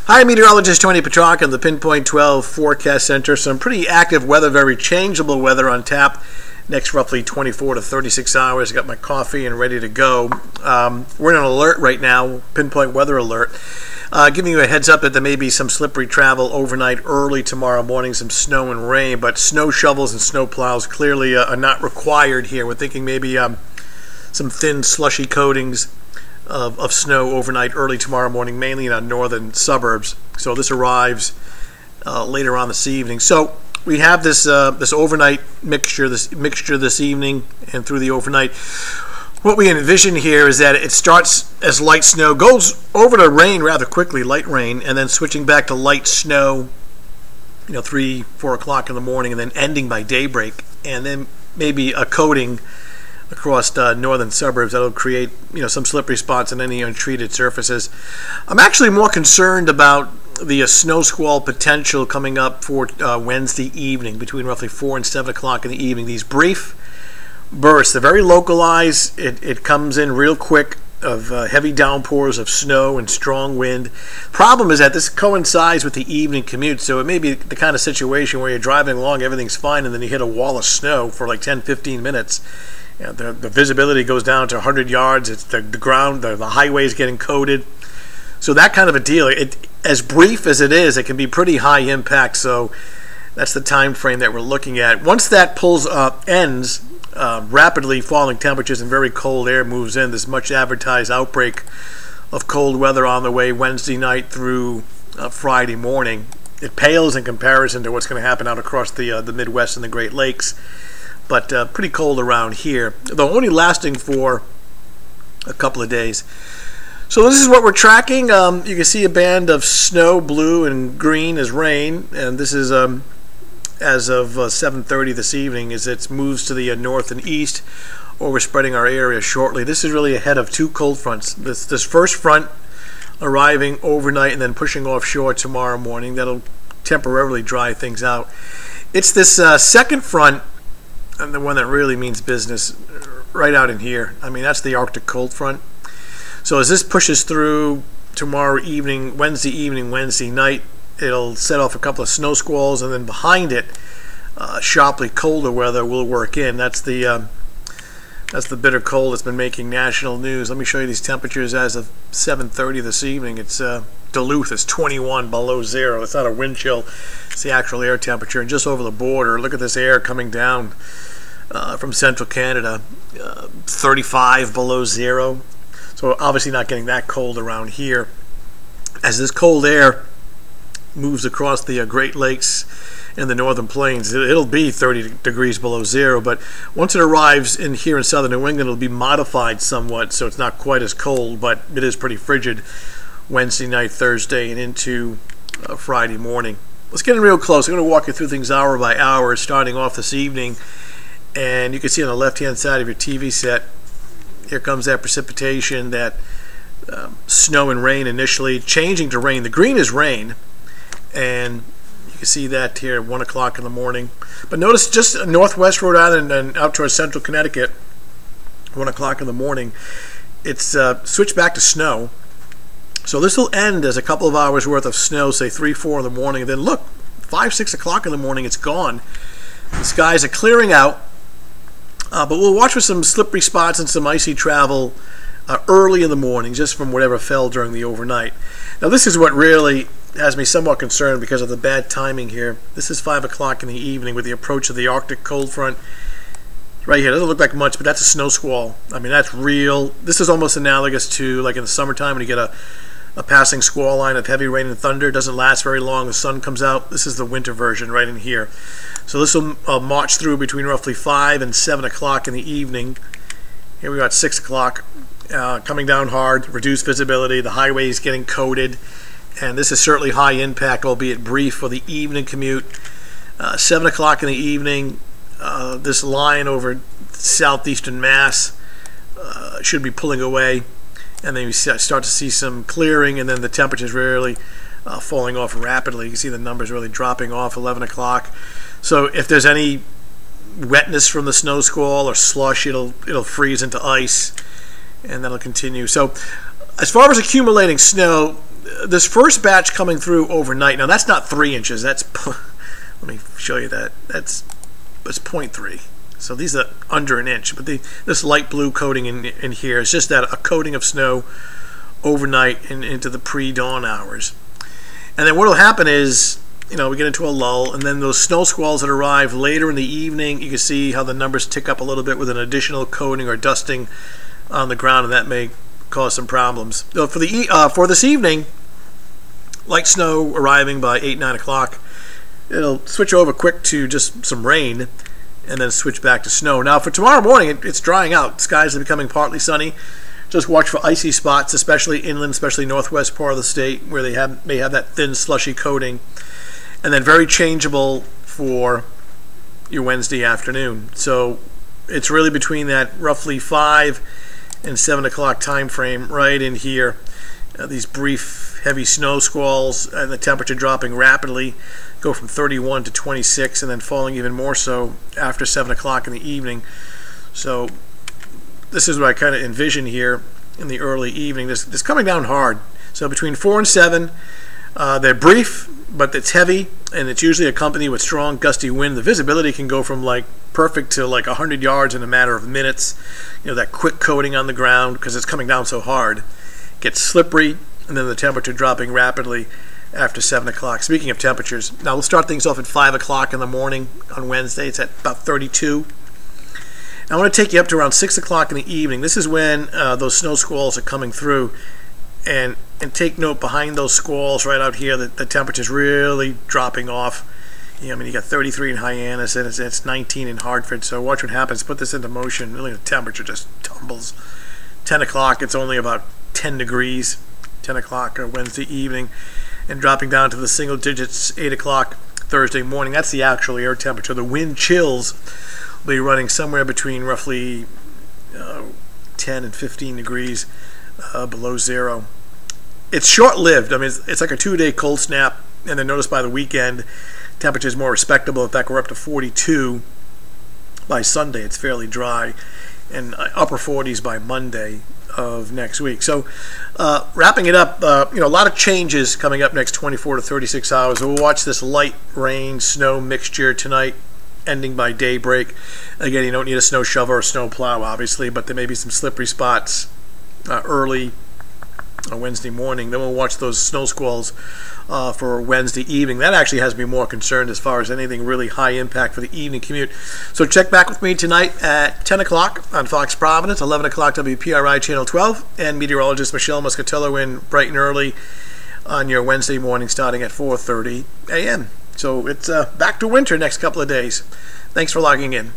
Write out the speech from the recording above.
Hi, meteorologist Tony Petrarca in the Pinpoint 12 Forecast Center. Some pretty active weather, very changeable weather on tap. Next roughly 24 to 36 hours. Got my coffee and ready to go. We're in an alert right now, Pinpoint weather alert. Giving you a heads up that there may be some slippery travel overnight, early tomorrow morning, some snow and rain, but snow shovels and snow plows clearly are not required here. We're thinking maybe some thin, slushy coatings of snow overnight, early tomorrow morning, mainly in our northern suburbs. So this arrives later on this evening. So we have this overnight mixture, this evening and through the overnight. What we envision here is that it starts as light snow, goes over to rain rather quickly, light rain, and then switching back to light snow, 3, 4 o'clock in the morning, and then ending by daybreak, and then maybe a coating across northern suburbs that'll create some slippery spots and any untreated surfaces. I'm actually more concerned about the snow squall potential coming up for Wednesday evening between roughly 4 and 7 o'clock in the evening. These brief bursts, they're very localized. It comes in real quick of heavy downpours of snow and strong wind. Problem is that this coincides with the evening commute, so it may be the kind of situation where you're driving along, everything's fine, and then you hit a wall of snow for like 10-15 minutes. The visibility goes down to 100 yards. It's the ground, the highway is getting coated. So that kind of a deal. As brief as it is, it can be pretty high impact. So that's the time frame that we're looking at. Once that ends, rapidly falling temperatures and very cold air moves in. This much advertised outbreak of cold weather on the way Wednesday night through Friday morning. It pales in comparison to what's going to happen out across the Midwest and the Great Lakes. But pretty cold around here, though only lasting for a couple of days. So this is what we're tracking. You can see a band of snow, blue and green as rain, and this is as of 7:30 this evening as it moves to the north and east, overspreading our area shortly. This is really ahead of two cold fronts. This first front arriving overnight and then pushing offshore tomorrow morning. That'll temporarily dry things out. It's this second front, and the one that really means business, right out in here. I mean, that's the Arctic cold front. So as this pushes through tomorrow evening, Wednesday night, it'll set off a couple of snow squalls, and then behind it, sharply colder weather will work in. That's the bitter cold that's been making national news. Let me show you these temperatures as of 7:30 this evening. It's Duluth is 21 below zero. It's not a wind chill. It's the actual air temperature. And just over the border, look at this air coming down from central Canada, 35 below zero. So obviously not getting that cold around here. As this cold air moves across the Great Lakes and the northern plains, it'll be 30 degrees below zero, but once it arrives in here in southern New England, it'll be modified somewhat, so it's not quite as cold, but it is pretty frigid Wednesday night, Thursday, and into Friday morning. Let's get in real close. I'm going to walk you through things hour by hour, starting off this evening, and you can see on the left-hand side of your TV set, here comes that precipitation, that snow and rain initially, changing to rain. The green is rain, and you can see that here at 1 o'clock in the morning. But notice just northwest Rhode Island and out towards central Connecticut, 1 o'clock in the morning, it's switched back to snow. So this will end as a couple of hours worth of snow, say 3, 4 in the morning. And then look, 5, 6 o'clock in the morning, it's gone. The skies are clearing out. But we'll watch for some slippery spots and some icy travel early in the morning, just from whatever fell during the overnight. Now this is what really has me somewhat concerned because of the bad timing here. This is 5 o'clock in the evening with the approach of the Arctic cold front. Right here, it doesn't look like much, but that's a snow squall. I mean, that's real. This is almost analogous to like in the summertime when you get a passing squall line of heavy rain and thunder. It doesn't last very long. The sun comes out. This is the winter version right in here. So this will march through between roughly 5 and 7 o'clock in the evening. Here we are at 6 o'clock. Coming down hard, reduced visibility. The highway is getting coated. And this is certainly high impact, albeit brief, for the evening commute. 7 o'clock in the evening, this line over southeastern Mass should be pulling away. And then you start to see some clearing, and then the temperatures really falling off rapidly. You can see the numbers really dropping off 11 o'clock. So if there's any wetness from the snow squall or slush, it'll freeze into ice, and that'll continue. So as far as accumulating snow, this first batch coming through overnight, now that's not 3 inches, that's, let me show you that, that's 0.3. So these are under an inch, but this light blue coating in here is just that a coating of snow overnight and into the pre-dawn hours. And then what will happen is, we get into a lull, and then those snow squalls that arrive later in the evening, you can see how the numbers tick up a little bit with an additional coating or dusting on the ground, and that may cause some problems. So for this evening, light snow arriving by 8, 9 o'clock. It'll switch over quick to just some rain, and then switch back to snow. Now for tomorrow morning, it's drying out. Skies are becoming partly sunny. Just watch for icy spots, especially inland, especially northwest part of the state, where they may have that thin, slushy coating. And then very changeable for your Wednesday afternoon. So it's really between that roughly 5 and 7 o'clock time frame right in here. These brief, heavy snow squalls and the temperature dropping rapidly, go from 31 to 26, and then falling even more so after 7 o'clock in the evening. So this is what I kind of envision here in the early evening. This coming down hard. So between 4 and 7, they're brief, but it's heavy, and it's usually accompanied with strong gusty wind. The visibility can go from like perfect to like 100 yards in a matter of minutes. That quick coating on the ground, because it's coming down so hard, gets slippery, and then the temperature dropping rapidly after 7 o'clock. Speaking of temperatures, now we'll start things off at 5 o'clock in the morning on Wednesday. It's at about 32. Now I want to take you up to around 6 o'clock in the evening. This is when those snow squalls are coming through. And take note, behind those squalls right out here, the temperature's really dropping off. You got 33 in Hyannis, and it's 19 in Hartford. So watch what happens. Put this into motion. Really, the temperature just tumbles. 10 o'clock, it's only about 10 degrees. 10 o'clock Wednesday evening, and dropping down to the single digits 8 o'clock Thursday morning. That's the actual air temperature. The wind chills will be running somewhere between roughly 10 and 15 degrees below zero. It's short-lived. I mean, it's like a 2-day cold snap, and then notice by the weekend, temperature is more respectable. In fact, we're up to 42 by Sunday. It's fairly dry, and upper 40s by Monday of next week. So wrapping it up, a lot of changes coming up next 24 to 36 hours. We'll watch this light rain, snow mixture tonight, ending by daybreak. Again, you don't need a snow shovel or snow plow, obviously, but there may be some slippery spots early Wednesday morning. Then we'll watch those snow squalls for Wednesday evening. That actually has me more concerned as far as anything really high impact for the evening commute. So check back with me tonight at 10 o'clock on Fox Providence, 11 o'clock WPRI Channel 12, and meteorologist Michelle Muscatello in bright and early on your Wednesday morning starting at 4:30 a.m. So it's back to winter next couple of days. Thanks for logging in.